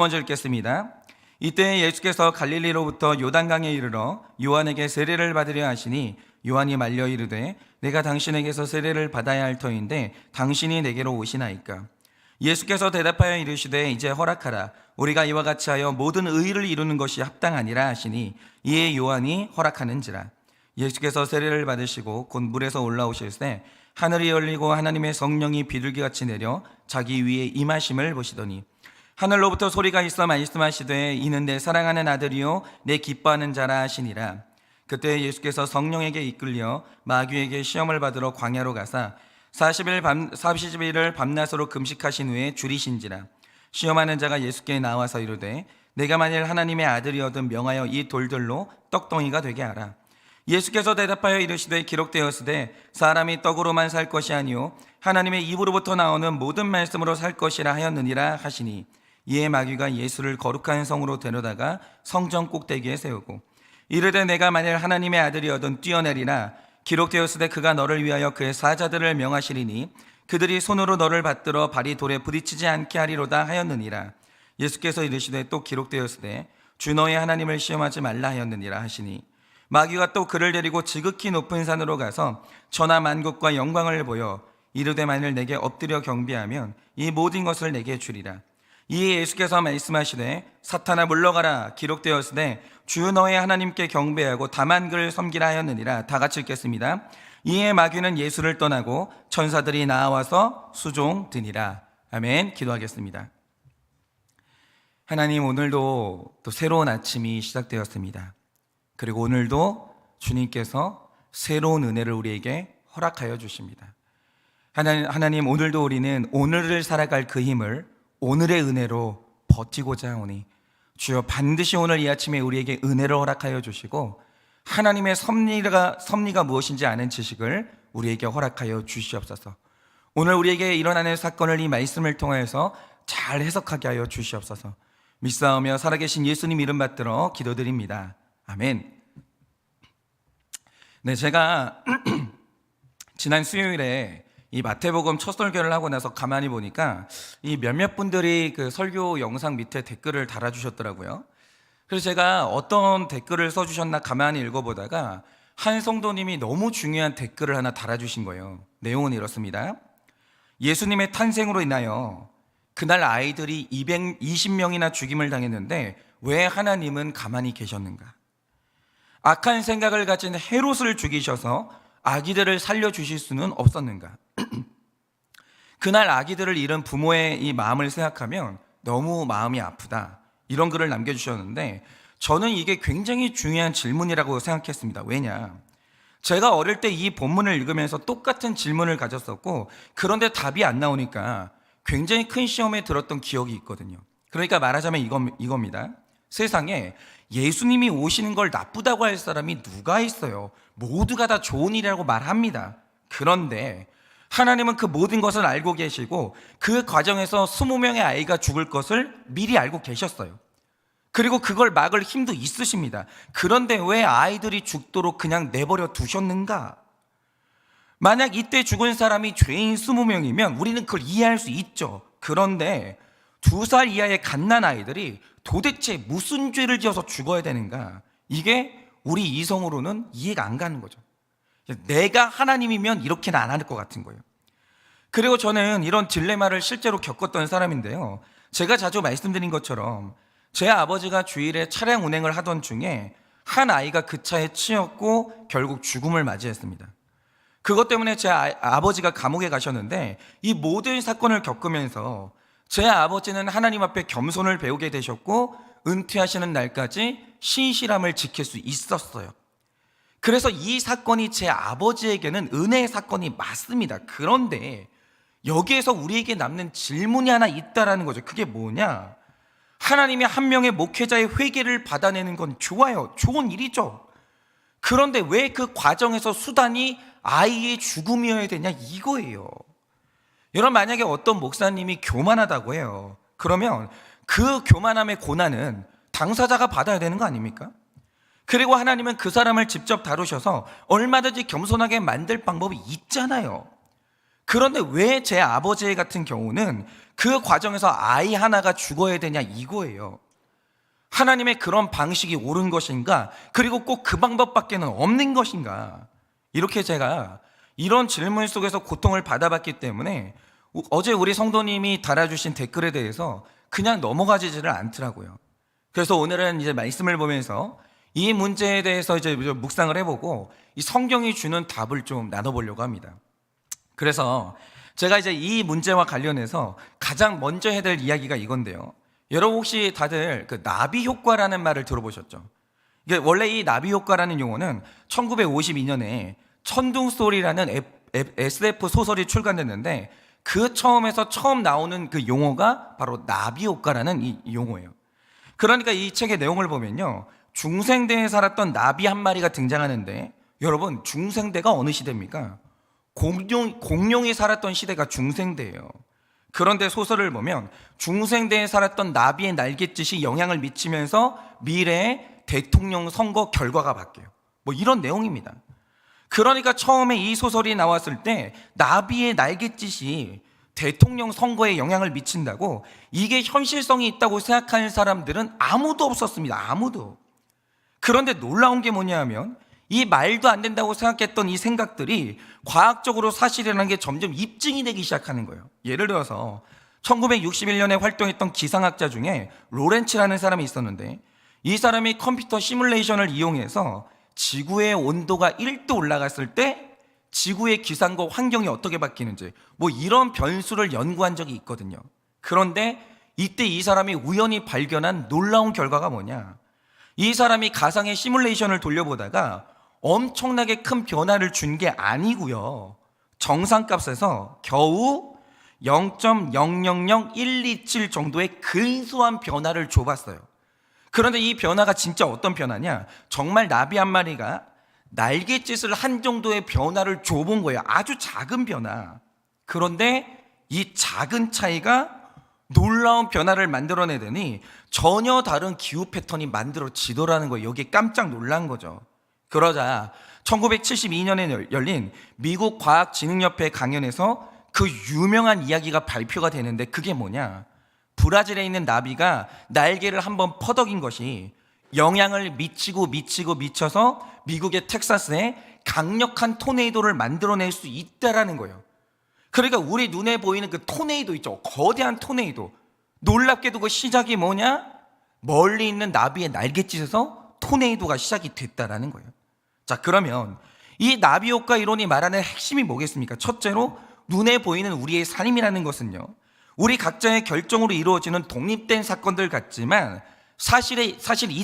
먼저 읽겠습니다. 이때 예수께서 갈릴리로부터 요단강에 이르러 요한에게 세례를 받으려 하시니 요한이 말려 이르되 내가 당신에게서 세례를 받아야 할 터인데 당신이 내게로 오시나이까. 예수께서 대답하여 이르시되 이제 허락하라. 우리가 이와 같이 하여 모든 의를 이루는 것이 합당하니라 하시니 이에 요한이 허락하는지라. 예수께서 세례를 받으시고 곧 물에서 올라오실새 하늘이 열리고 하나님의 성령이 비둘기같이 내려 자기 위에 임하심을 보시더니 하늘로부터 소리가 있어 말씀하시되 이는 내 사랑하는 아들이요 내 기뻐하는 자라 하시니라. 그때 예수께서 성령에게 이끌려 마귀에게 시험을 받으러 광야로 가사 40일을 밤낮으로 금식하신 후에 줄이신지라. 시험하는 자가 예수께 나와서 이르되 내가 만일 하나님의 아들이어든 명하여 이 돌들로 떡덩이가 되게 하라. 예수께서 대답하여 이르시되 기록되었으되 사람이 떡으로만 살 것이 아니요 하나님의 입으로부터 나오는 모든 말씀으로 살 것이라 하였느니라 하시니 이에 마귀가 예수를 거룩한 성으로 데려다가 성전 꼭대기에 세우고 이르되 내가 만일 하나님의 아들이어든 뛰어내리라. 기록되었으되 그가 너를 위하여 그의 사자들을 명하시리니 그들이 손으로 너를 받들어 발이 돌에 부딪히지 않게 하리로다 하였느니라. 예수께서 이르시되 또 기록되었으되 주 너의 하나님을 시험하지 말라 하였느니라 하시니 마귀가 또 그를 데리고 지극히 높은 산으로 가서 천하 만국과 영광을 보여 이르되 만일 내게 엎드려 경배하면 이 모든 것을 내게 주리라. 이에 예수께서 말씀하시되 사탄아 물러가라. 기록되었으되 주 너의 하나님께 경배하고 다만 그를 섬기라 하였느니라. 다 같이 읽겠습니다. 이에 마귀는 예수를 떠나고 천사들이 나와서 수종드니라. 아멘. 기도하겠습니다. 하나님, 오늘도 또 새로운 아침이 시작되었습니다. 그리고 오늘도 주님께서 새로운 은혜를 우리에게 허락하여 주십니다. 하나님, 오늘도 우리는 오늘을 살아갈 그 힘을 오늘의 은혜로 버티고자 하오니 주여 반드시 오늘 이 아침에 우리에게 은혜를 허락하여 주시고 하나님의 섭리가 무엇인지 아는 지식을 우리에게 허락하여 주시옵소서. 오늘 우리에게 일어나는 사건을 이 말씀을 통하여서 잘 해석하게 하여 주시옵소서. 믿사오며 살아계신 예수님 이름 받들어 기도드립니다. 아멘. 네, 제가 지난 수요일에 이 마태복음 첫 설교를 하고 나서 가만히 보니까 이 몇몇 분들이 그 설교 영상 밑에 댓글을 달아주셨더라고요. 그래서 제가 어떤 댓글을 써주셨나 가만히 읽어보다가 한 성도님이 너무 중요한 댓글을 하나 달아주신 거예요. 내용은 이렇습니다. 예수님의 탄생으로 인하여 그날 아이들이 220명이나 죽임을 당했는데 왜 하나님은 가만히 계셨는가? 악한 생각을 가진 헤롯을 죽이셔서 아기들을 살려주실 수는 없었는가? 그날 아기들을 잃은 부모의 이 마음을 생각하면 너무 마음이 아프다. 이런 글을 남겨주셨는데 저는 이게 굉장히 중요한 질문이라고 생각했습니다. 왜냐? 제가 어릴 때 이 본문을 읽으면서 똑같은 질문을 가졌었고 그런데 답이 안 나오니까 굉장히 큰 시험에 들었던 기억이 있거든요. 그러니까 말하자면 이겁니다. 세상에 예수님이 오시는 걸 나쁘다고 할 사람이 누가 있어요? 모두가 다 좋은 일이라고 말합니다. 그런데 하나님은 그 모든 것을 알고 계시고 그 과정에서 20명의 아이가 죽을 것을 미리 알고 계셨어요. 그리고 그걸 막을 힘도 있으십니다. 그런데 왜 아이들이 죽도록 그냥 내버려 두셨는가? 만약 이때 죽은 사람이 죄인 20명이면 우리는 그걸 이해할 수 있죠. 그런데 2살 이하의 갓난 아이들이 도대체 무슨 죄를 지어서 죽어야 되는가? 이게 우리 이성으로는 이해가 안 가는 거죠. 내가 하나님이면 이렇게는 안 할 것 같은 거예요. 그리고 저는 이런 딜레마를 실제로 겪었던 사람인데요. 제가 자주 말씀드린 것처럼 제 아버지가 주일에 차량 운행을 하던 중에 한 아이가 그 차에 치였고 결국 죽음을 맞이했습니다. 그것 때문에 제 아버지가 감옥에 가셨는데 이 모든 사건을 겪으면서 제 아버지는 하나님 앞에 겸손을 배우게 되셨고 은퇴하시는 날까지 신실함을 지킬 수 있었어요. 그래서 이 사건이 제 아버지에게는 은혜의 사건이 맞습니다. 그런데 여기에서 우리에게 남는 질문이 하나 있다라는 거죠. 그게 뭐냐? 하나님이 한 명의 목회자의 회개를 받아내는 건 좋아요. 좋은 일이죠. 그런데 왜 그 과정에서 수단이 아이의 죽음이어야 되냐? 이거예요. 여러분, 만약에 어떤 목사님이 교만하다고 해요. 그러면 그 교만함의 고난은 당사자가 받아야 되는 거 아닙니까? 그리고 하나님은 그 사람을 직접 다루셔서 얼마든지 겸손하게 만들 방법이 있잖아요. 그런데 왜 제 아버지 같은 경우는 그 과정에서 아이 하나가 죽어야 되냐 이거예요. 하나님의 그런 방식이 옳은 것인가? 그리고 꼭 그 방법밖에는 없는 것인가? 이렇게 제가 이런 질문 속에서 고통을 받아봤기 때문에 어제 우리 성도님이 달아주신 댓글에 대해서 그냥 넘어가지를 않더라고요. 그래서 오늘은 이제 말씀을 보면서 이 문제에 대해서 이제 묵상을 해보고 이 성경이 주는 답을 좀 나눠보려고 합니다. 그래서 제가 이제 이 문제와 관련해서 가장 먼저 해야 될 이야기가 이건데요. 여러분 혹시 다들 그 나비 효과라는 말을 들어보셨죠? 이게 원래 이 나비 효과라는 용어는 1952년에 천둥소리라는 SF 소설이 출간됐는데 그 처음 나오는 그 용어가 바로 나비 효과라는 이 용어예요. 그러니까 이 책의 내용을 보면요, 중생대에 살았던 나비 한 마리가 등장하는데, 여러분 중생대가 어느 시대입니까? 공룡이 살았던 시대가 중생대예요. 그런데 소설을 보면 중생대에 살았던 나비의 날갯짓이 영향을 미치면서 미래의 대통령 선거 결과가 바뀌어요. 뭐 이런 내용입니다. 그러니까 처음에 이 소설이 나왔을 때 나비의 날갯짓이 대통령 선거에 영향을 미친다고, 이게 현실성이 있다고 생각하는 사람들은 아무도 없었습니다. 아무도. 그런데 놀라운 게 뭐냐 하면 이 말도 안 된다고 생각했던 이 생각들이 과학적으로 사실이라는 게 점점 입증이 되기 시작하는 거예요. 예를 들어서 1961년에 활동했던 기상학자 중에 로렌츠라는 사람이 있었는데, 이 사람이 컴퓨터 시뮬레이션을 이용해서 지구의 온도가 1도 올라갔을 때 지구의 기상과 환경이 어떻게 바뀌는지 뭐 이런 변수를 연구한 적이 있거든요. 그런데 이때 이 사람이 우연히 발견한 놀라운 결과가 뭐냐, 이 사람이 가상의 시뮬레이션을 돌려보다가 엄청나게 큰 변화를 준 게 아니고요, 정상값에서 겨우 0.000127 정도의 근소한 변화를 줘봤어요. 그런데 이 변화가 진짜 어떤 변화냐, 정말 나비 한 마리가 날갯짓을 한 정도의 변화를 줘본 거예요. 아주 작은 변화. 그런데 이 작은 차이가 놀라운 변화를 만들어내더니 전혀 다른 기후 패턴이 만들어지더라는 거예요. 여기에 깜짝 놀란 거죠. 그러자 1972년에 열린 미국 과학진흥협회 강연에서 그 유명한 이야기가 발표가 되는데, 그게 뭐냐, 브라질에 있는 나비가 날개를 한번 퍼덕인 것이 영향을 미쳐서 미국의 텍사스에 강력한 토네이도를 만들어낼 수 있다라는 거예요. 그러니까 우리 눈에 보이는 그 토네이도 있죠, 거대한 토네이도. 놀랍게도 그 시작이 뭐냐, 멀리 있는 나비의 날갯짓에서 토네이도가 시작이 됐다라는 거예요. 자, 그러면 이 나비 효과 이론이 말하는 핵심이 뭐겠습니까? 첫째로 눈에 보이는 우리의 삶이라는 것은요, 우리 각자의 결정으로 이루어지는 독립된 사건들 같지만 사실 이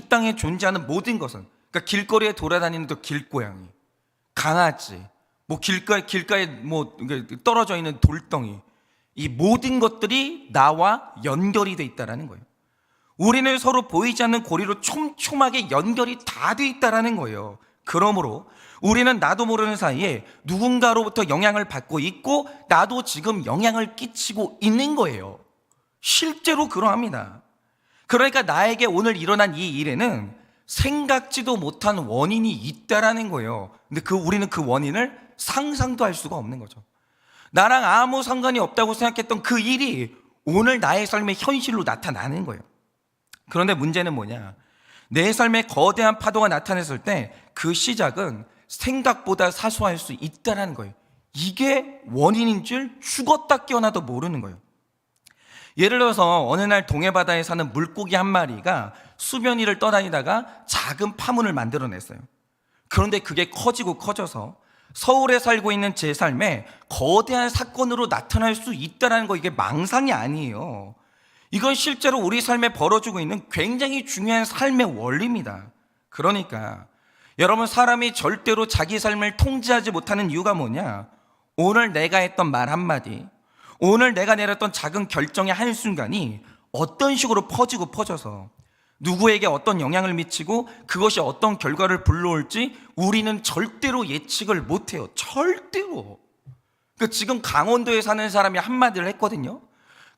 땅에 존재하는 모든 것은, 그러니까 길거리에 돌아다니는 그 길고양이, 강아지, 뭐 길가에 뭐 떨어져 있는 돌덩이, 이 모든 것들이 나와 연결이 돼 있다라는 거예요. 우리는 서로 보이지 않는 고리로 촘촘하게 연결이 다 돼 있다라는 거예요. 그러므로 우리는 나도 모르는 사이에 누군가로부터 영향을 받고 있고 나도 지금 영향을 끼치고 있는 거예요. 실제로 그러합니다. 그러니까 나에게 오늘 일어난 이 일에는 생각지도 못한 원인이 있다라는 거예요. 근데 우리는 그 원인을 상상도 할 수가 없는 거죠. 나랑 아무 상관이 없다고 생각했던 그 일이 오늘 나의 삶의 현실로 나타나는 거예요. 그런데 문제는 뭐냐, 내 삶에 거대한 파도가 나타났을 때 그 시작은 생각보다 사소할 수 있다는 거예요. 이게 원인인 줄 죽었다 깨어나도 모르는 거예요. 예를 들어서 어느 날 동해바다에 사는 물고기 한 마리가 수변 위를 떠다니다가 작은 파문을 만들어냈어요. 그런데 그게 커져서 서울에 살고 있는 제 삶에 거대한 사건으로 나타날 수 있다는 거, 이게 망상이 아니에요. 이건 실제로 우리 삶에 벌어지고 있는 굉장히 중요한 삶의 원리입니다. 그러니까 여러분, 사람이 절대로 자기 삶을 통제하지 못하는 이유가 뭐냐, 오늘 내가 했던 말 한마디, 오늘 내가 내렸던 작은 결정의 한순간이 어떤 식으로 퍼져서 누구에게 어떤 영향을 미치고 그것이 어떤 결과를 불러올지 우리는 절대로 예측을 못해요. 절대로. 지금 강원도에 사는 사람이 한마디를 했거든요.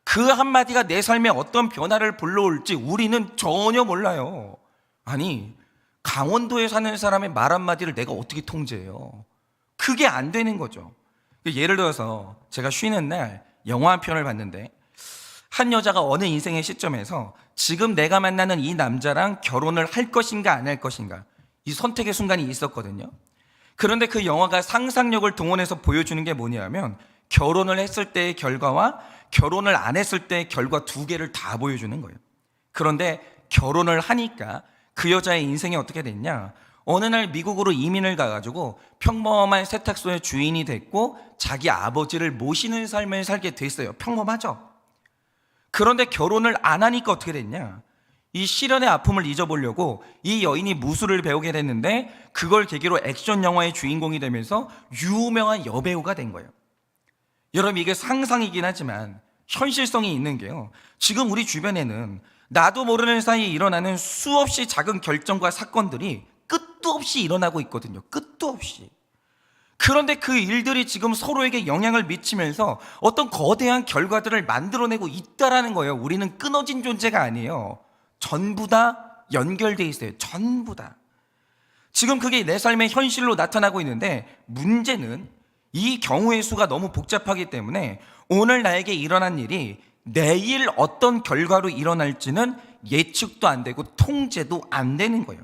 그 한마디가 내 삶에 어떤 변화를 불러올지 우리는 전혀 몰라요. 아니, 강원도에 사는 사람의 말 한마디를 내가 어떻게 통제해요? 그게 안 되는 거죠. 예를 들어서 제가 쉬는 날 영화 한 편을 봤는데, 한 여자가 어느 인생의 시점에서 지금 내가 만나는 이 남자랑 결혼을 할 것인가 안 할 것인가, 이 선택의 순간이 있었거든요. 그런데 그 영화가 상상력을 동원해서 보여주는 게 뭐냐면, 결혼을 했을 때의 결과와 결혼을 안 했을 때의 결과 두 개를 다 보여주는 거예요. 그런데 결혼을 하니까 그 여자의 인생이 어떻게 됐냐, 어느 날 미국으로 이민을 가가지고 평범한 세탁소의 주인이 됐고 자기 아버지를 모시는 삶을 살게 됐어요. 평범하죠. 그런데 결혼을 안 하니까 어떻게 됐냐, 이 시련의 아픔을 잊어보려고 이 여인이 무술을 배우게 됐는데, 그걸 계기로 액션 영화의 주인공이 되면서 유명한 여배우가 된 거예요. 여러분, 이게 상상이긴 하지만 현실성이 있는 게요, 지금 우리 주변에는 나도 모르는 사이에 일어나는 수없이 작은 결정과 사건들이 끝도 없이 일어나고 있거든요. 끝도 없이. 그런데 그 일들이 지금 서로에게 영향을 미치면서 어떤 거대한 결과들을 만들어내고 있다라는 거예요. 우리는 끊어진 존재가 아니에요. 전부 다 연결돼 있어요. 전부 다. 지금 그게 내 삶의 현실로 나타나고 있는데, 문제는 이 경우의 수가 너무 복잡하기 때문에 오늘 나에게 일어난 일이 내일 어떤 결과로 일어날지는 예측도 안 되고 통제도 안 되는 거예요.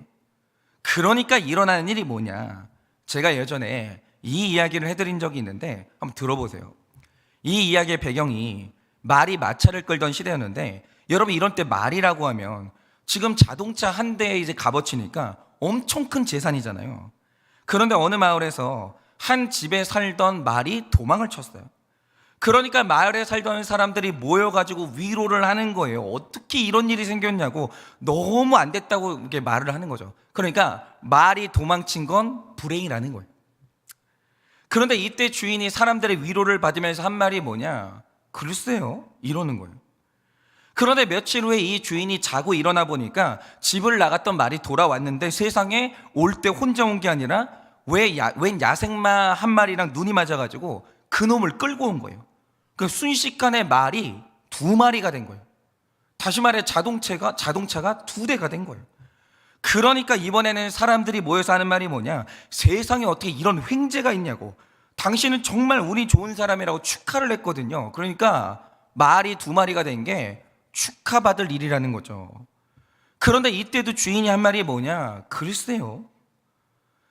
그러니까 일어나는 일이 뭐냐, 제가 예전에 이 이야기를 해드린 적이 있는데 한번 들어보세요. 이 이야기의 배경이 말이 마차를 끌던 시대였는데, 여러분, 이런 때 말이라고 하면 지금 자동차 한 대에 이제 값어치니까 엄청 큰 재산이잖아요. 그런데 어느 마을에서 한 집에 살던 말이 도망을 쳤어요. 그러니까 마을에 살던 사람들이 모여가지고 위로를 하는 거예요. 어떻게 이런 일이 생겼냐고, 너무 안 됐다고 이렇게 말을 하는 거죠. 그러니까 말이 도망친 건 불행이라는 거예요. 그런데 이때 주인이 사람들의 위로를 받으면서 한 말이 뭐냐, 글쎄요, 이러는 거예요. 그런데 며칠 후에 이 주인이 자고 일어나 보니까 집을 나갔던 말이 돌아왔는데, 세상에 올 때 혼자 온 게 아니라 웬 야생마 한 마리랑 눈이 맞아가지고 그놈을 끌고 온 거예요. 그 순식간에 말이 두 마리가 된 거예요. 다시 말해 자동차가 두 대가 된 거예요. 그러니까 이번에는 사람들이 모여서 하는 말이 뭐냐, 세상에 어떻게 이런 횡재가 있냐고, 당신은 정말 운이 좋은 사람이라고 축하를 했거든요. 그러니까 말이 두 마리가 된 게 축하받을 일이라는 거죠. 그런데 이때도 주인이 한 말이 뭐냐, 글쎄요.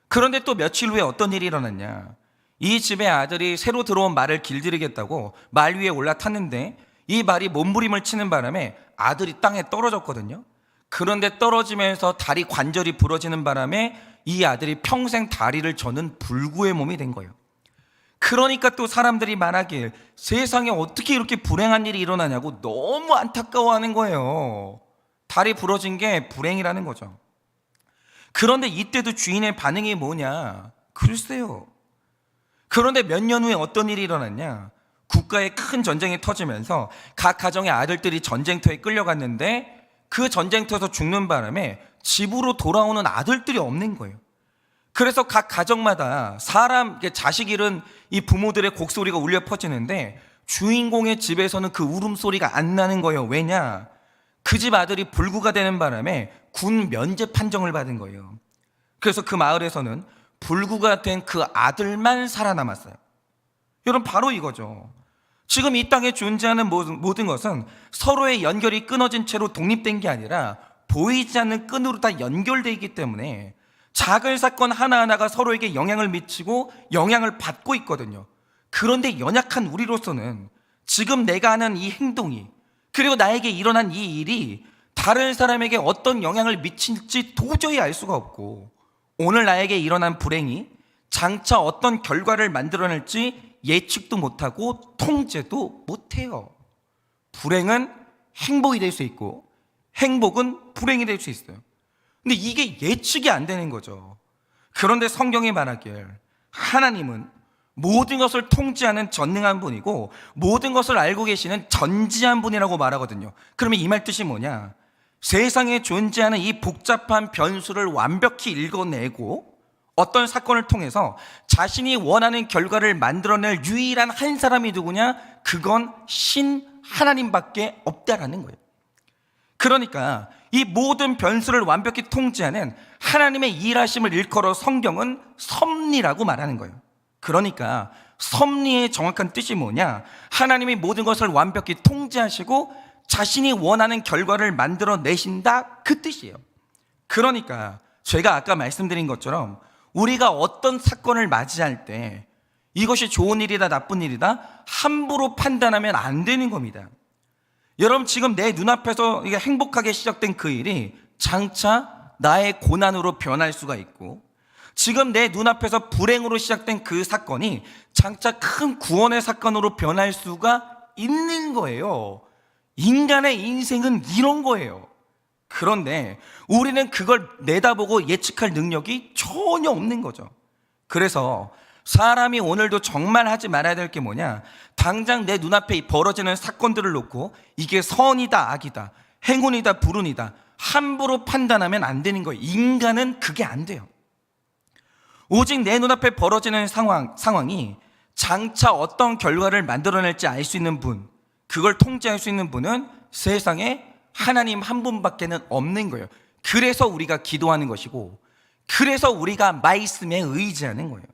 그런데 또 며칠 후에 어떤 일이 일어났냐, 이 집의 아들이 새로 들어온 말을 길들이겠다고 말 위에 올라탔는데, 이 말이 몸부림을 치는 바람에 아들이 땅에 떨어졌거든요. 그런데 떨어지면서 다리 관절이 부러지는 바람에 이 아들이 평생 다리를 저는 불구의 몸이 된 거예요. 그러니까 또 사람들이 말하길, 세상에 어떻게 이렇게 불행한 일이 일어나냐고 너무 안타까워하는 거예요. 다리 부러진 게 불행이라는 거죠. 그런데 이때도 주인의 반응이 뭐냐, 글쎄요. 그런데 몇 년 후에 어떤 일이 일어났냐, 국가에 큰 전쟁이 터지면서 각 가정의 아들들이 전쟁터에 끌려갔는데, 그 전쟁터에서 죽는 바람에 집으로 돌아오는 아들들이 없는 거예요. 그래서 각 가정마다 자식 잃은 이 부모들의 곡소리가 울려 퍼지는데, 주인공의 집에서는 그 울음소리가 안 나는 거예요. 왜냐, 그 집 아들이 불구가 되는 바람에 군 면제 판정을 받은 거예요. 그래서 그 마을에서는 불구가 된 그 아들만 살아남았어요. 여러분, 바로 이거죠. 지금 이 땅에 존재하는 모든 것은 서로의 연결이 끊어진 채로 독립된 게 아니라 보이지 않는 끈으로 다 연결되어 있기 때문에 작은 사건 하나하나가 서로에게 영향을 미치고 영향을 받고 있거든요. 그런데 연약한 우리로서는 지금 내가 하는 이 행동이, 그리고 나에게 일어난 이 일이 다른 사람에게 어떤 영향을 미칠지 도저히 알 수가 없고, 오늘 나에게 일어난 불행이 장차 어떤 결과를 만들어낼지 예측도 못하고 통제도 못해요. 불행은 행복이 될 수 있고 행복은 불행이 될 수 있어요. 근데 이게 예측이 안 되는 거죠. 그런데 성경이 말하길, 하나님은 모든 것을 통제하는 전능한 분이고 모든 것을 알고 계시는 전지한 분이라고 말하거든요. 그러면 이 말 뜻이 뭐냐, 세상에 존재하는 이 복잡한 변수를 완벽히 읽어내고 어떤 사건을 통해서 자신이 원하는 결과를 만들어낼 유일한 한 사람이 누구냐, 그건 신 하나님밖에 없다라는 거예요. 그러니까 이 모든 변수를 완벽히 통제하는 하나님의 일하심을 일컬어 성경은 섭리라고 말하는 거예요. 그러니까 섭리의 정확한 뜻이 뭐냐? 하나님이 모든 것을 완벽히 통제하시고 자신이 원하는 결과를 만들어내신다, 그 뜻이에요. 그러니까 제가 아까 말씀드린 것처럼 우리가 어떤 사건을 맞이할 때 이것이 좋은 일이다 나쁜 일이다 함부로 판단하면 안 되는 겁니다. 여러분, 지금 내 눈앞에서 이게 행복하게 시작된 그 일이 장차 나의 고난으로 변할 수가 있고, 지금 내 눈앞에서 불행으로 시작된 그 사건이 장차 큰 구원의 사건으로 변할 수가 있는 거예요. 인간의 인생은 이런 거예요. 그런데 우리는 그걸 내다보고 예측할 능력이 전혀 없는 거죠. 그래서 사람이 오늘도 정말 하지 말아야 될 게 뭐냐? 당장 내 눈앞에 벌어지는 사건들을 놓고 이게 선이다 악이다, 행운이다 불운이다 함부로 판단하면 안 되는 거예요. 인간은 그게 안 돼요. 오직 내 눈앞에 벌어지는 상황이 장차 어떤 결과를 만들어낼지 알 수 있는 분, 그걸 통제할 수 있는 분은 세상에 하나님 한 분밖에는 없는 거예요. 그래서 우리가 기도하는 것이고, 그래서 우리가 말씀에 의지하는 거예요.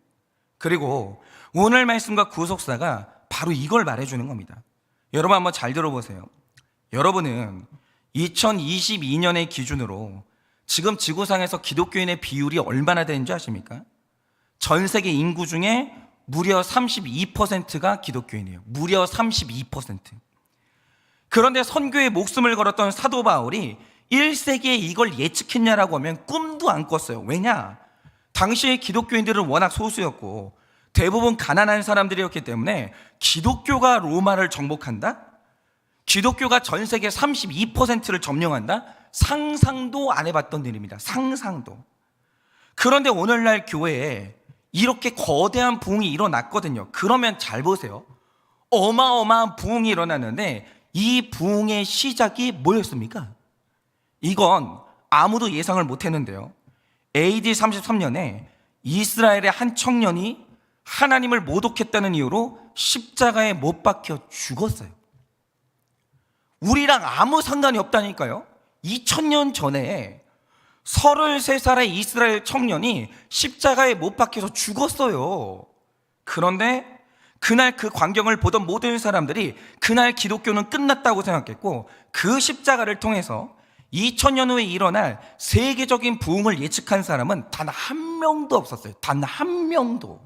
그리고 오늘 말씀과 구속사가 바로 이걸 말해주는 겁니다. 여러분 한번 잘 들어보세요. 여러분은 2022년의 기준으로 지금 지구상에서 기독교인의 비율이 얼마나 되는지 아십니까? 전 세계 인구 중에 무려 32%가 기독교인이에요. 무려 32%. 그런데 선교에 목숨을 걸었던 사도 바울이 1세기에 이걸 예측했냐라고 하면 꿈도 안 꿨어요. 왜냐? 당시의 기독교인들은 워낙 소수였고 대부분 가난한 사람들이었기 때문에 기독교가 로마를 정복한다? 기독교가 전 세계 32%를 점령한다? 상상도 안 해봤던 일입니다. 상상도. 그런데 오늘날 교회에 이렇게 거대한 부흥이 일어났거든요. 그러면 잘 보세요. 어마어마한 부흥이 일어났는데 이 부흥의 시작이 뭐였습니까? 이건 아무도 예상을 못했는데요. AD 33년에 이스라엘의 한 청년이 하나님을 모독했다는 이유로 십자가에 못 박혀 죽었어요. 우리랑 아무 상관이 없다니까요. 2000년 전에 33살의 이스라엘 청년이 십자가에 못 박혀서 죽었어요. 그런데 그날 그 광경을 보던 모든 사람들이 그날 기독교는 끝났다고 생각했고, 그 십자가를 통해서 2000년 후에 일어날 세계적인 부흥을 예측한 사람은 단 한 명도 없었어요. 단 한 명도.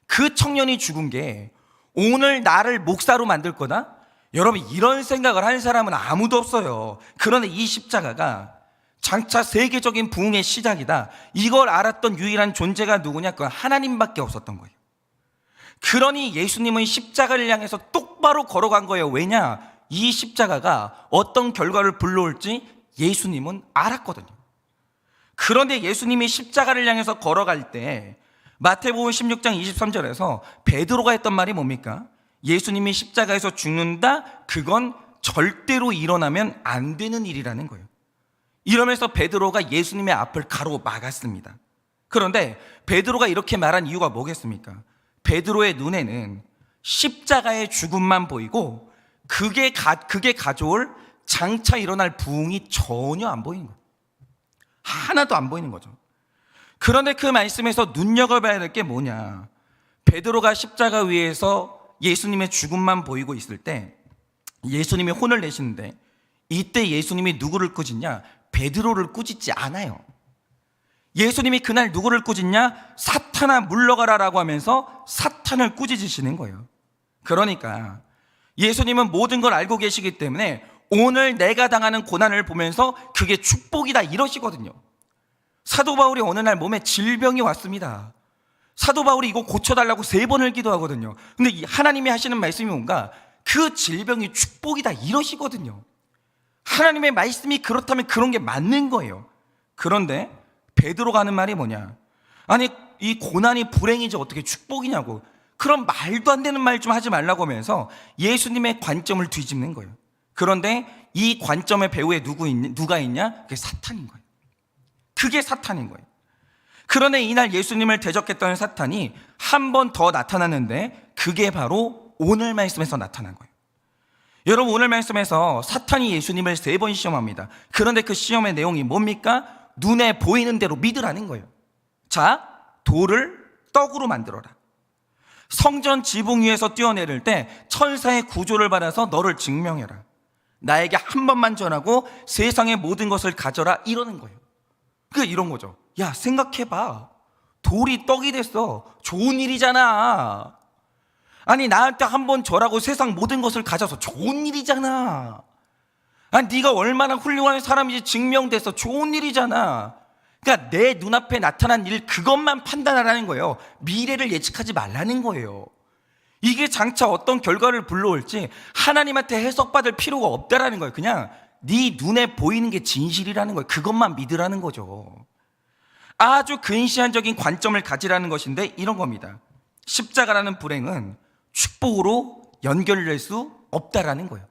그 청년이 죽은 게 오늘 나를 목사로 만들 거다? 여러분, 이런 생각을 한 사람은 아무도 없어요. 그런데 이 십자가가 장차 세계적인 부흥의 시작이다, 이걸 알았던 유일한 존재가 누구냐? 그건 하나님밖에 없었던 거예요. 그러니 예수님은 십자가를 향해서 똑바로 걸어간 거예요. 왜냐? 이 십자가가 어떤 결과를 불러올지 예수님은 알았거든요. 그런데 예수님이 십자가를 향해서 걸어갈 때 마태복음 16장 23절에서 베드로가 했던 말이 뭡니까? 예수님이 십자가에서 죽는다? 그건 절대로 일어나면 안 되는 일이라는 거예요. 이러면서 베드로가 예수님의 앞을 가로막았습니다. 그런데 베드로가 이렇게 말한 이유가 뭐겠습니까? 베드로의 눈에는 십자가의 죽음만 보이고 그게 가져올 장차 일어날 부흥이 전혀 안 보이는 거예요. 하나도 안 보이는 거죠. 그런데 그 말씀에서 눈여겨봐야 될 게 뭐냐? 베드로가 십자가 위에서 예수님의 죽음만 보이고 있을 때 예수님이 혼을 내시는데, 이때 예수님이 누구를 꾸짖냐? 베드로를 꾸짖지 않아요. 예수님이 그날 누구를 꾸짖냐? 사탄아 물러가라라고 하면서 사탄을 꾸짖으시는 거예요. 그러니까 예수님은 모든 걸 알고 계시기 때문에 오늘 내가 당하는 고난을 보면서 그게 축복이다 이러시거든요. 사도 바울이 어느 날 몸에 질병이 왔습니다. 사도 바울이 이거 고쳐달라고 3번을 기도하거든요. 근데 하나님이 하시는 말씀이 뭔가? 그 질병이 축복이다 이러시거든요. 하나님의 말씀이 그렇다면 그런 게 맞는 거예요. 그런데 베드로가 하는 말이 뭐냐? 아니, 이 고난이 불행이지 어떻게 축복이냐고. 그런 말도 안 되는 말 좀 하지 말라고 하면서 예수님의 관점을 뒤집는 거예요. 그런데 이 관점의 배후에 누가 있냐? 그게 사탄인 거예요. 그게 사탄인 거예요. 그런데 이날 예수님을 대적했던 사탄이 한 번 더 나타났는데 그게 바로 오늘 말씀에서 나타난 거예요. 여러분, 오늘 말씀에서 사탄이 예수님을 3번 시험합니다. 그런데 그 시험의 내용이 뭡니까? 눈에 보이는 대로 믿으라는 거예요. 자, 돌을 떡으로 만들어라. 성전 지붕 위에서 뛰어내릴 때 천사의 구조를 받아서 너를 증명해라. 나에게 한 번만 전하고 세상의 모든 것을 가져라. 이러는 거예요. 이런 거죠. 야, 생각해봐. 돌이 떡이 됐어. 좋은 일이잖아. 아니, 나한테 한 번 절하고 세상 모든 것을 가져서 좋은 일이잖아. 아니, 네가 얼마나 훌륭한 사람인지 증명돼서 좋은 일이잖아. 그러니까 내 눈앞에 나타난 일 그것만 판단하라는 거예요. 미래를 예측하지 말라는 거예요. 이게 장차 어떤 결과를 불러올지 하나님한테 해석받을 필요가 없다라는 거예요. 그냥 네 눈에 보이는 게 진실이라는 거예요. 그것만 믿으라는 거죠. 아주 근시안적인 관점을 가지라는 것인데 이런 겁니다. 십자가라는 불행은 축복으로 연결될 수 없다라는 거예요.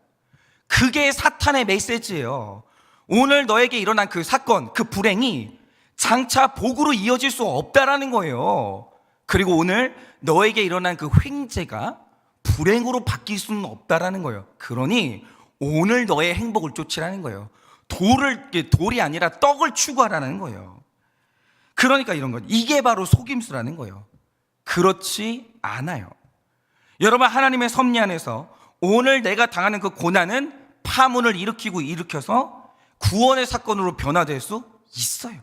그게 사탄의 메시지예요. 오늘 너에게 일어난 그 사건, 그 불행이 장차 복으로 이어질 수 없다라는 거예요. 그리고 오늘 너에게 일어난 그 횡재가 불행으로 바뀔 수는 없다라는 거예요. 그러니 오늘 너의 행복을 쫓으라는 거예요. 돌이 아니라 떡을 추구하라는 거예요. 그러니까 이런 것, 이게 바로 속임수라는 거예요. 그렇지 않아요. 여러분, 하나님의 섭리 안에서 오늘 내가 당하는 그 고난은 파문을 일으켜서 구원의 사건으로 변화될 수 있어요.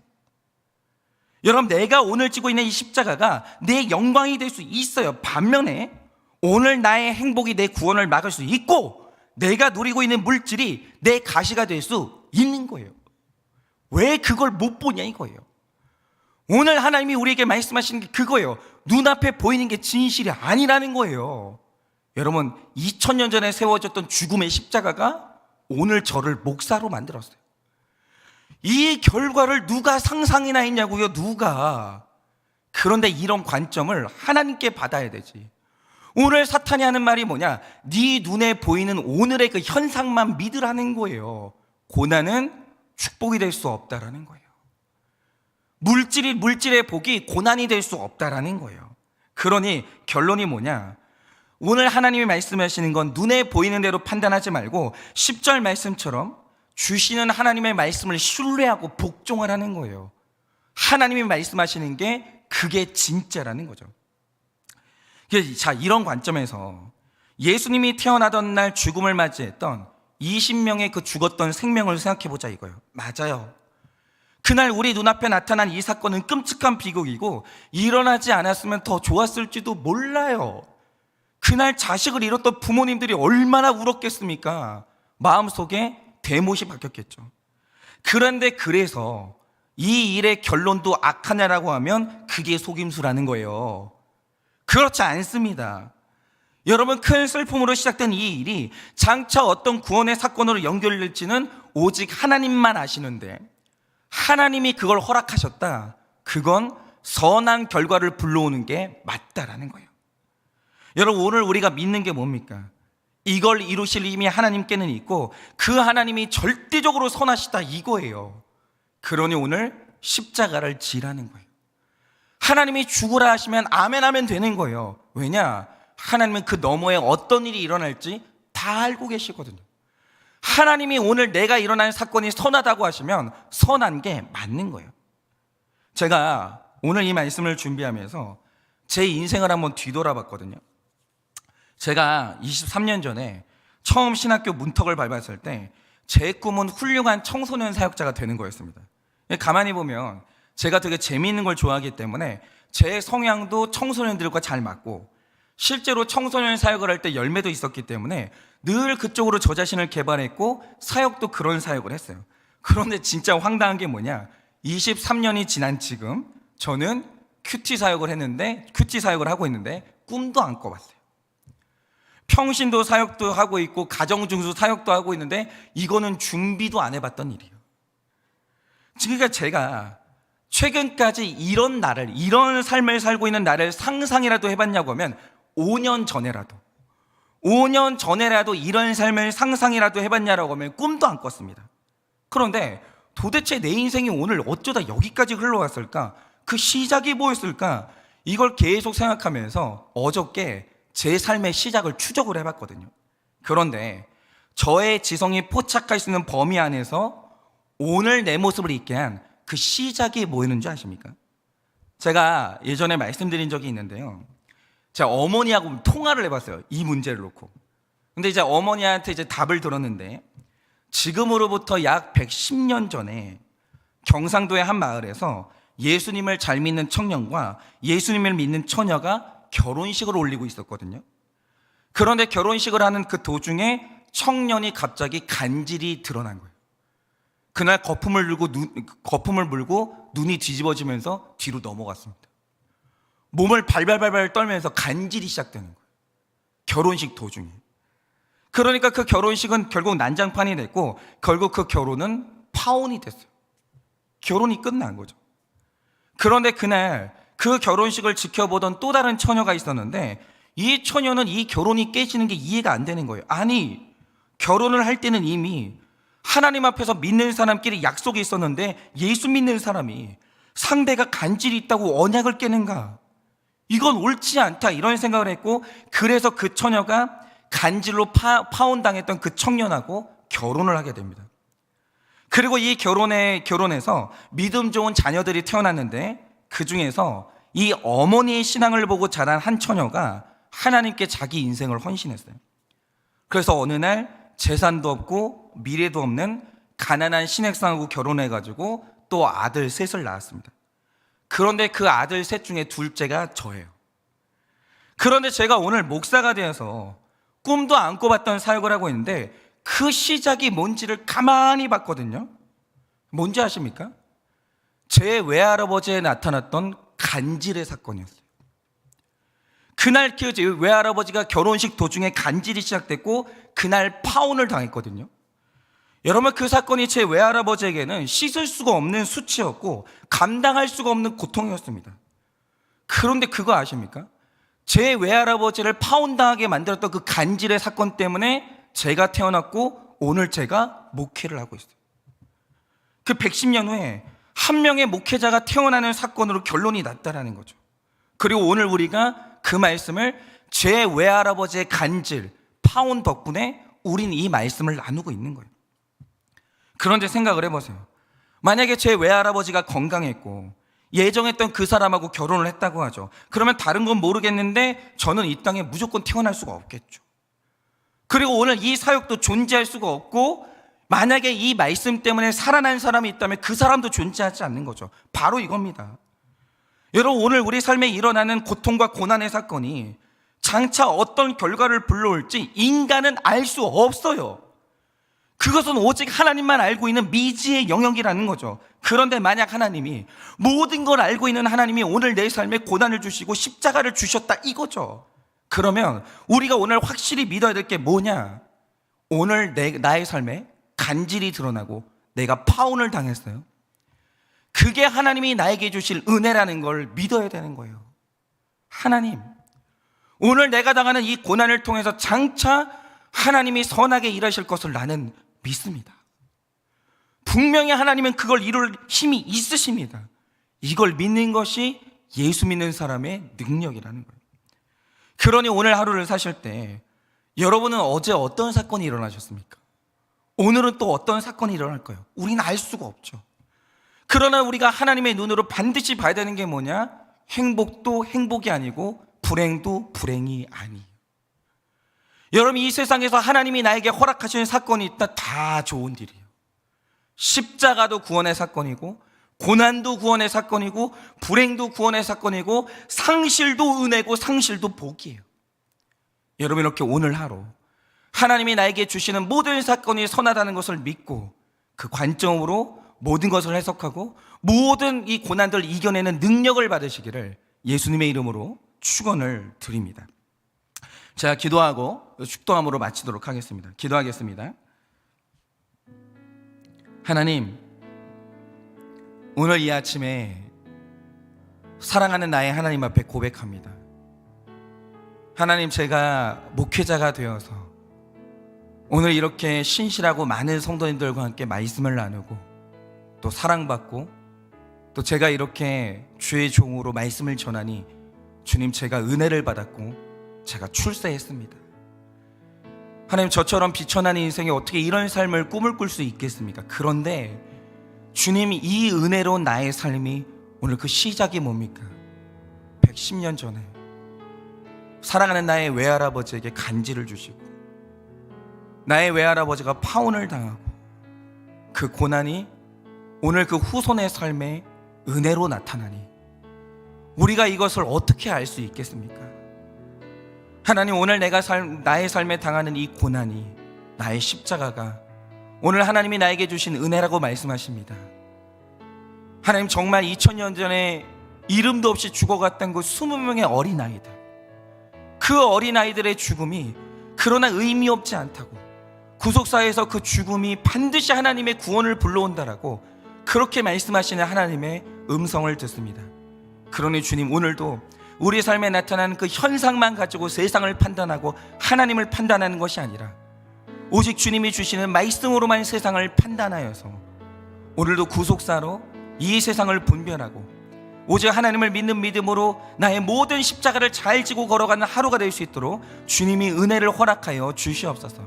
여러분, 내가 오늘 지고 있는 이 십자가가 내 영광이 될 수 있어요. 반면에 오늘 나의 행복이 내 구원을 막을 수 있고 내가 누리고 있는 물질이 내 가시가 될 수 있는 거예요. 왜 그걸 못 보냐 이거예요. 오늘 하나님이 우리에게 말씀하시는 게 그거예요. 눈앞에 보이는 게 진실이 아니라는 거예요. 여러분, 2000년 전에 세워졌던 죽음의 십자가가 오늘 저를 목사로 만들었어요. 이 결과를 누가 상상이나 했냐고요? 누가? 그런데 이런 관점을 하나님께 받아야 되지. 오늘 사탄이 하는 말이 뭐냐? 네 눈에 보이는 오늘의 그 현상만 믿으라는 거예요. 고난은 축복이 될 수 없다라는 거예요. 물질의 복이 고난이 될 수 없다라는 거예요. 그러니 결론이 뭐냐? 오늘 하나님이 말씀하시는 건 눈에 보이는 대로 판단하지 말고 10절 말씀처럼 주시는 하나님의 말씀을 신뢰하고 복종하라는 거예요. 하나님이 말씀하시는 게 그게 진짜라는 거죠. 자, 이런 관점에서 예수님이 태어나던 날 죽음을 맞이했던 20명의 그 죽었던 생명을 생각해 보자 이거예요. 맞아요. 그날 우리 눈앞에 나타난 이 사건은 끔찍한 비극이고 일어나지 않았으면 더 좋았을지도 몰라요. 그날 자식을 잃었던 부모님들이 얼마나 울었겠습니까? 마음속에 대못이 박혔겠죠. 그런데 그래서 이 일의 결론도 악하냐라고 하면 그게 속임수라는 거예요. 그렇지 않습니다. 여러분, 큰 슬픔으로 시작된 이 일이 장차 어떤 구원의 사건으로 연결될지는 오직 하나님만 아시는데 하나님이 그걸 허락하셨다. 그건 선한 결과를 불러오는 게 맞다라는 거예요. 여러분, 오늘 우리가 믿는 게 뭡니까? 이걸 이루실 힘이 하나님께는 있고 그 하나님이 절대적으로 선하시다 이거예요. 그러니 오늘 십자가를 지라는 거예요. 하나님이 죽으라 하시면 아멘 하면 되는 거예요. 왜냐? 하나님은 그 너머에 어떤 일이 일어날지 다 알고 계시거든요. 하나님이 오늘 내가 일어난 사건이 선하다고 하시면 선한 게 맞는 거예요. 제가 오늘 이 말씀을 준비하면서 제 인생을 한번 뒤돌아봤거든요. 제가 23년 전에 처음 신학교 문턱을 밟았을 때 제 꿈은 훌륭한 청소년 사역자가 되는 거였습니다. 가만히 보면 제가 되게 재미있는 걸 좋아하기 때문에 제 성향도 청소년들과 잘 맞고 실제로 청소년 사역을 할 때 열매도 있었기 때문에 늘 그쪽으로 저 자신을 개발했고 사역도 그런 사역을 했어요. 그런데 진짜 황당한 게 뭐냐? 23년이 지난 지금 저는 큐티 사역을 하고 있는데 꿈도 안 꿔봤어요. 평신도 사역도 하고 있고 가정중수 사역도 하고 있는데 이거는 준비도 안 해봤던 일이에요. 그러니까 제가 최근까지 이런 삶을 살고 있는 나를 상상이라도 해봤냐고 하면 5년 전에라도 이런 삶을 상상이라도 해봤냐라고 하면 꿈도 안 꿨습니다. 그런데 도대체 내 인생이 오늘 어쩌다 여기까지 흘러왔을까? 그 시작이 뭐였을까? 이걸 계속 생각하면서 어저께 제 삶의 시작을 추적을 해봤거든요. 그런데 저의 지성이 포착할 수 있는 범위 안에서 오늘 내 모습을 있게 한 그 시작이 뭐였는지 아십니까? 제가 예전에 말씀드린 적이 있는데요. 제가 어머니하고 통화를 해봤어요. 이 문제를 놓고. 근데 이제 어머니한테 이제 답을 들었는데, 지금으로부터 약 110년 전에 경상도의 한 마을에서 예수님을 잘 믿는 청년과 예수님을 믿는 처녀가 결혼식을 올리고 있었거든요. 그런데 결혼식을 하는 그 도중에 청년이 갑자기 간질이 드러난 거예요. 그날 거품을 물고 눈이 뒤집어지면서 뒤로 넘어갔습니다. 몸을 발발발발 떨면서 간질이 시작되는 거예요. 결혼식 도중에. 그러니까 그 결혼식은 결국 난장판이 됐고, 결국 그 결혼은 파혼이 됐어요. 결혼이 끝난 거죠. 그런데 그날 그 결혼식을 지켜보던 또 다른 처녀가 있었는데, 이 처녀는 이 결혼이 깨지는 게 이해가 안 되는 거예요. 아니, 결혼을 할 때는 이미 하나님 앞에서 믿는 사람끼리 약속이 있었는데, 예수 믿는 사람이 상대가 간질이 있다고 언약을 깨는가? 이건 옳지 않다, 이런 생각을 했고, 그래서 그 처녀가 간질로 파혼당했던 그 청년하고 결혼을 하게 됩니다. 그리고 이 결혼해서 믿음 좋은 자녀들이 태어났는데, 그 중에서 이 어머니의 신앙을 보고 자란 한 처녀가 하나님께 자기 인생을 헌신했어요. 그래서 어느 날 재산도 없고 미래도 없는 가난한 신획상하고 결혼해가지고 또 아들 셋을 낳았습니다. 그런데 그 아들 셋 중에 둘째가 저예요. 그런데 제가 오늘 목사가 되어서 꿈도 안 꿔봤던 사역을 하고 있는데, 그 시작이 뭔지를 가만히 봤거든요. 뭔지 아십니까? 제 외할아버지에 나타났던 간질의 사건이었어요. 그날 그 외할아버지가 결혼식 도중에 간질이 시작됐고, 그날 파혼을 당했거든요. 여러분, 그 사건이 제 외할아버지에게는 씻을 수가 없는 수치였고 감당할 수가 없는 고통이었습니다. 그런데 그거 아십니까? 제 외할아버지를 파혼당하게 만들었던 그 간질의 사건 때문에 제가 태어났고 오늘 제가 목회를 하고 있어요. 그 110년 후에 한 명의 목회자가 태어나는 사건으로 결론이 났다라는 거죠. 그리고 오늘 우리가 그 말씀을 제 외할아버지의 간질, 파혼 덕분에 우린 이 말씀을 나누고 있는 거예요. 그런데 생각을 해보세요. 만약에 제 외할아버지가 건강했고 예정했던 그 사람하고 결혼을 했다고 하죠. 그러면 다른 건 모르겠는데 저는 이 땅에 무조건 태어날 수가 없겠죠. 그리고 오늘 이 사역도 존재할 수가 없고, 만약에 이 말씀 때문에 살아난 사람이 있다면 그 사람도 존재하지 않는 거죠. 바로 이겁니다. 여러분, 오늘 우리 삶에 일어나는 고통과 고난의 사건이 장차 어떤 결과를 불러올지 인간은 알 수 없어요. 그것은 오직 하나님만 알고 있는 미지의 영역이라는 거죠. 그런데 만약 하나님이, 모든 걸 알고 있는 하나님이 오늘 내 삶에 고난을 주시고 십자가를 주셨다 이거죠. 그러면 우리가 오늘 확실히 믿어야 될 게 뭐냐? 오늘 나의 삶에 간질이 드러나고 내가 파혼을 당했어요. 그게 하나님이 나에게 주실 은혜라는 걸 믿어야 되는 거예요. 하나님, 오늘 내가 당하는 이 고난을 통해서 장차 하나님이 선하게 일하실 것을 나는 믿습니다. 분명히 하나님은 그걸 이룰 힘이 있으십니다. 이걸 믿는 것이 예수 믿는 사람의 능력이라는 거예요. 그러니 오늘 하루를 사실 때 여러분은 어제 어떤 사건이 일어나셨습니까? 오늘은 또 어떤 사건이 일어날까요? 우리는 알 수가 없죠. 그러나 우리가 하나님의 눈으로 반드시 봐야 되는 게 뭐냐? 행복도 행복이 아니고 불행도 불행이 아니에요. 여러분, 이 세상에서 하나님이 나에게 허락하시는 사건이 있다, 다 좋은 일이에요. 십자가도 구원의 사건이고, 고난도 구원의 사건이고, 불행도 구원의 사건이고, 상실도 은혜고 상실도 복이에요. 여러분, 이렇게 오늘 하루 하나님이 나에게 주시는 모든 사건이 선하다는 것을 믿고 그 관점으로 모든 것을 해석하고 모든 이 고난들을 이겨내는 능력을 받으시기를 예수님의 이름으로 축원을 드립니다. 제가 기도하고 축도함으로 마치도록 하겠습니다. 기도하겠습니다. 하나님, 오늘 이 아침에 사랑하는 나의 하나님 앞에 고백합니다. 하나님, 제가 목회자가 되어서 오늘 이렇게 신실하고 많은 성도님들과 함께 말씀을 나누고 또 사랑받고 또 제가 이렇게 주의 종으로 말씀을 전하니 주님, 제가 은혜를 받았고 제가 출세했습니다. 하나님, 저처럼 비천한 인생에 어떻게 이런 삶을 꿈을 꿀 수 있겠습니까? 그런데 주님, 이 은혜로운 나의 삶이 오늘 그 시작이 뭡니까? 110년 전에 사랑하는 나의 외할아버지에게 간지를 주시고 나의 외할아버지가 파혼을 당하고 그 고난이 오늘 그 후손의 삶에 은혜로 나타나니 우리가 이것을 어떻게 알 수 있겠습니까? 하나님, 오늘 나의 삶에 당하는 이 고난이, 나의 십자가가 오늘 하나님이 나에게 주신 은혜라고 말씀하십니다. 하나님, 정말 2000년 전에 이름도 없이 죽어갔던 그 20명의 어린아이들, 그 어린아이들의 죽음이 그러나 의미 없지 않다고, 구속사에서 그 죽음이 반드시 하나님의 구원을 불러온다라고 그렇게 말씀하시는 하나님의 음성을 듣습니다. 그러니 주님, 오늘도 우리 삶에 나타나는 그 현상만 가지고 세상을 판단하고 하나님을 판단하는 것이 아니라 오직 주님이 주시는 말씀으로만 세상을 판단하여서 오늘도 구속사로 이 세상을 분별하고 오직 하나님을 믿는 믿음으로 나의 모든 십자가를 잘 지고 걸어가는 하루가 될 수 있도록 주님이 은혜를 허락하여 주시옵소서.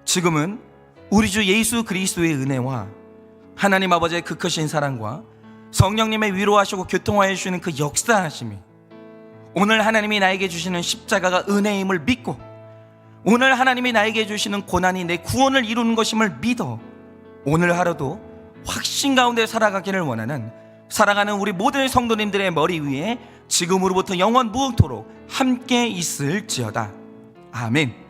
지금은 우리 주 예수 그리스도의 은혜와 하나님 아버지의 그 크신 사랑과 성령님의 위로하시고 교통하여 주시는 그 역사하심이 오늘 하나님이 나에게 주시는 십자가가 은혜임을 믿고 오늘 하나님이 나에게 주시는 고난이 내 구원을 이루는 것임을 믿어 오늘 하루도 확신 가운데 살아가기를 원하는 사랑하는 우리 모든 성도님들의 머리 위에 지금으로부터 영원 무궁토록 함께 있을지어다. 아멘.